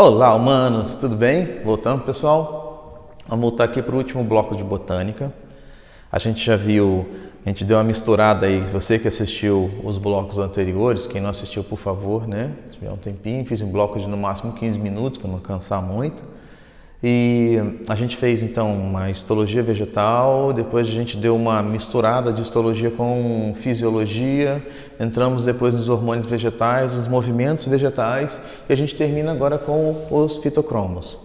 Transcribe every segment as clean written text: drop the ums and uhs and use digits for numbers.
Olá, humanos, tudo bem? Voltamos, pessoal. Vamos voltar aqui para o último bloco de botânica. A gente já viu, a gente deu uma misturada aí. Você que assistiu os blocos anteriores, quem não assistiu, por favor, né? Se tiver um tempinho, fiz um bloco de no máximo 15 minutos, para não cansar muito. E a gente fez então uma histologia vegetal, depois a gente deu uma misturada de histologia com fisiologia, entramos depois nos hormônios vegetais, nos movimentos vegetais e a gente termina agora com os fitocromos.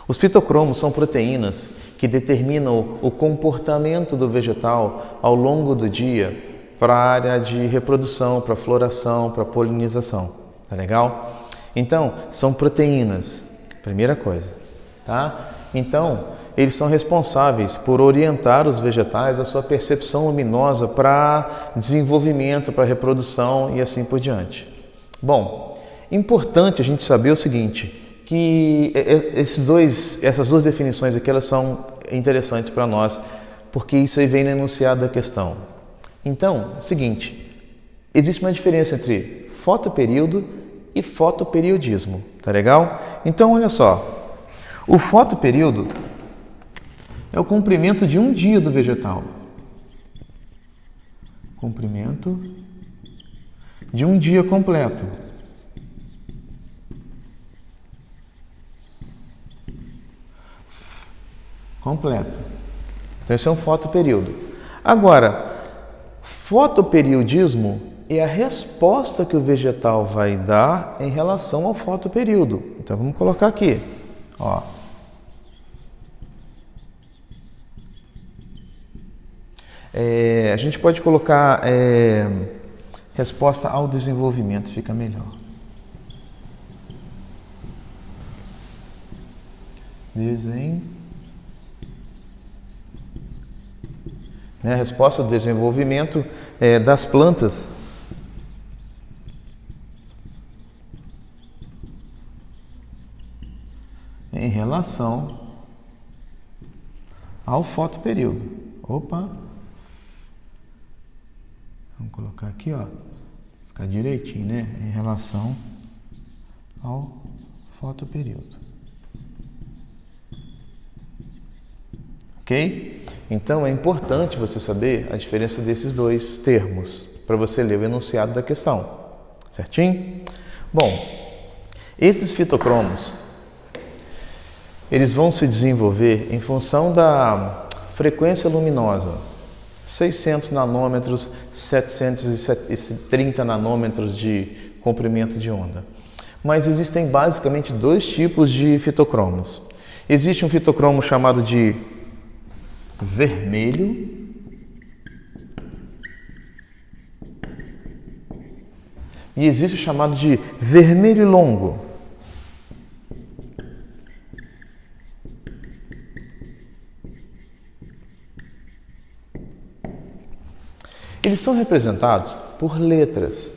Os fitocromos são proteínas que determinam o comportamento do vegetal ao longo do dia para a área de reprodução, para a floração, para a polinização. Tá legal? Então, são proteínas, primeira coisa. Tá? Então, eles são responsáveis por orientar os vegetais a sua percepção luminosa para desenvolvimento, para reprodução e assim por diante. Bom, importante a gente saber o seguinte, que essas duas definições aqui elas são interessantes para nós, porque isso aí vem no enunciado da questão. Então, seguinte, existe uma diferença entre fotoperíodo e fotoperiodismo, tá legal? Então, olha só. O fotoperíodo é o comprimento de um dia do vegetal. Comprimento de um dia completo. Completo. Então, esse é um fotoperíodo. Agora, fotoperiodismo é a resposta que o vegetal vai dar em relação ao fotoperíodo. Então, vamos colocar aqui. Ó. A gente pode colocar resposta ao desenvolvimento, fica melhor. A resposta ao desenvolvimento das plantas. Em relação ao fotoperíodo. Opa! Vamos colocar aqui, ó. Ficar direitinho, né? Em relação ao fotoperíodo. Ok? Então é importante você saber a diferença desses dois termos para você ler o enunciado da questão. Certinho? Bom, esses fitocromos eles vão se desenvolver em função da frequência luminosa, 600 nanômetros, 730 nanômetros de comprimento de onda. Mas existem basicamente dois tipos de fitocromos. Existe um fitocromo chamado de vermelho e existe o chamado de vermelho longo. Eles são representados por letras.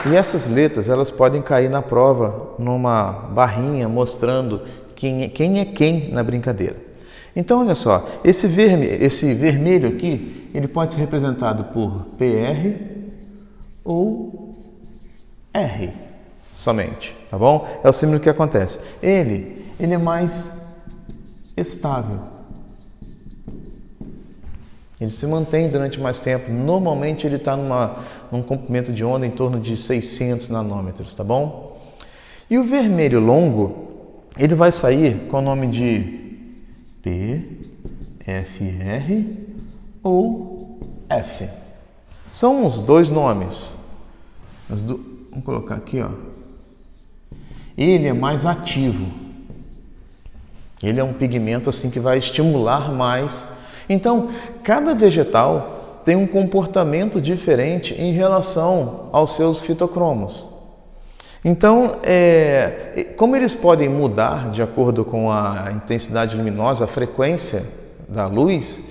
E essas letras elas podem cair na prova numa barrinha mostrando quem é quem na brincadeira. Então, olha só, esse vermelho aqui, ele pode ser representado por PR ou R somente, tá bom? É o símbolo que acontece. Ele é mais estável. Ele se mantém durante mais tempo. Normalmente ele está num comprimento de onda em torno de 600 nanômetros, tá bom? E o vermelho longo, ele vai sair com o nome de PFR ou F. São os dois nomes. Vamos colocar aqui, ó. Ele é mais ativo. Ele é um pigmento assim que vai estimular mais. Então, cada vegetal tem um comportamento diferente em relação aos seus fitocromos. Então, como eles podem mudar de acordo com a intensidade luminosa, a frequência da luz,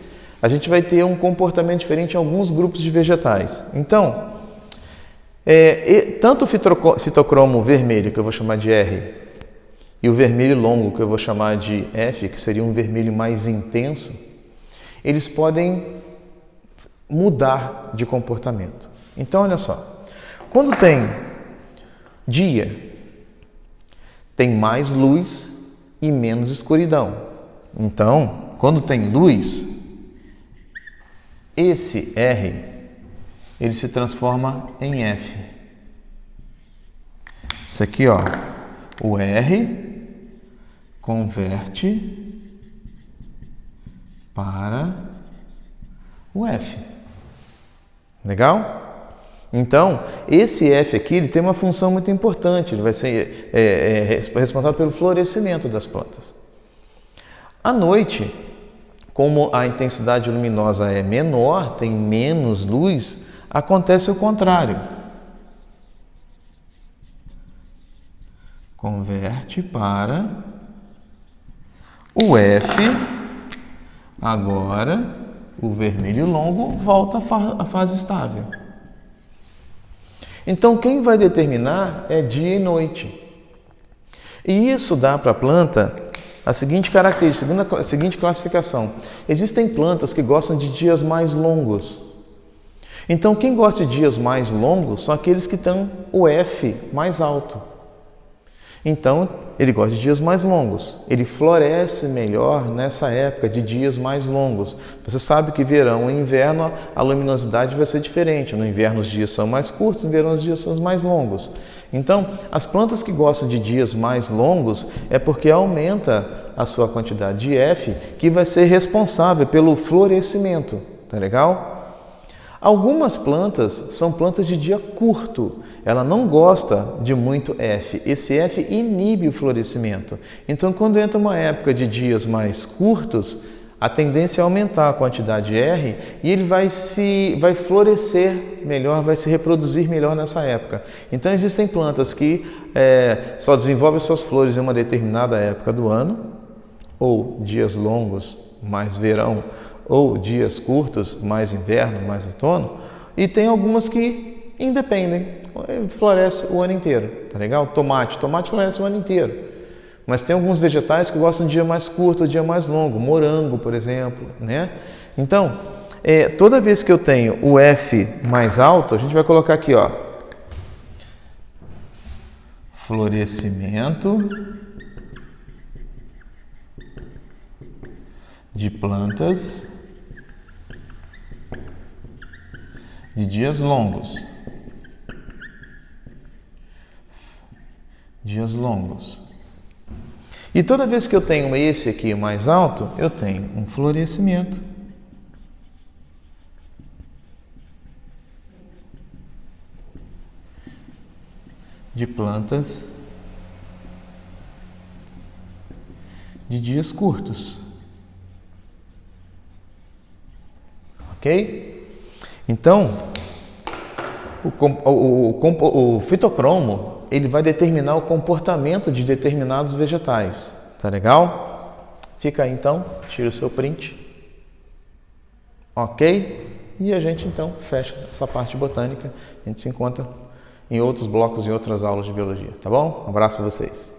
a gente vai ter um comportamento diferente em alguns grupos de vegetais. Então, tanto o fitocromo vermelho, que eu vou chamar de R, e o vermelho longo, que eu vou chamar de F, que seria um vermelho mais intenso, eles podem mudar de comportamento. Então, olha só, quando tem dia, tem mais luz e menos escuridão. Então, quando tem luz, esse R, ele se transforma em F. Isso aqui, ó, o R converte para o F. Legal? Então, esse F aqui, ele tem uma função muito importante, ele vai ser responsável pelo florescimento das plantas. À noite, como a intensidade luminosa é menor, tem menos luz, acontece o contrário. Converte para o F, agora o vermelho longo volta à fase estável. Então, quem vai determinar é dia e noite. E isso dá para a planta a seguinte característica, a seguinte classificação. Existem plantas que gostam de dias mais longos. Então, quem gosta de dias mais longos são aqueles que têm o F mais alto. Então, ele gosta de dias mais longos. Ele floresce melhor nessa época de dias mais longos. Você sabe que verão e inverno a luminosidade vai ser diferente. No inverno os dias são mais curtos, no verão os dias são mais longos. Então, as plantas que gostam de dias mais longos é porque aumenta a sua quantidade de F, que vai ser responsável pelo florescimento. Tá legal? Algumas plantas são plantas de dia curto, ela não gosta de muito F. Esse F inibe o florescimento. Então, quando entra uma época de dias mais curtos, a tendência é aumentar a quantidade de R e ele vai florescer melhor, vai se reproduzir melhor nessa época. Então, existem plantas que só desenvolvem suas flores em uma determinada época do ano, ou dias longos, mais verão, ou dias curtos, mais inverno, mais outono, e tem algumas que independem, floresce o ano inteiro, tá legal? Tomate floresce o ano inteiro, mas tem alguns vegetais que gostam de dia mais curto, dia mais longo, morango, por exemplo, né? Então, toda vez que eu tenho o F mais alto, a gente vai colocar aqui, ó, florescimento de plantas de dias longos. Dias longos. E toda vez que eu tenho esse aqui mais alto, eu tenho um florescimento de plantas de dias curtos. Ok? Então, o fitocromo, ele vai determinar o comportamento de determinados vegetais. Tá legal? Fica aí então, tira o seu print. Ok? E a gente então fecha essa parte botânica. A gente se encontra em outros blocos e outras aulas de biologia. Tá bom? Um abraço para vocês.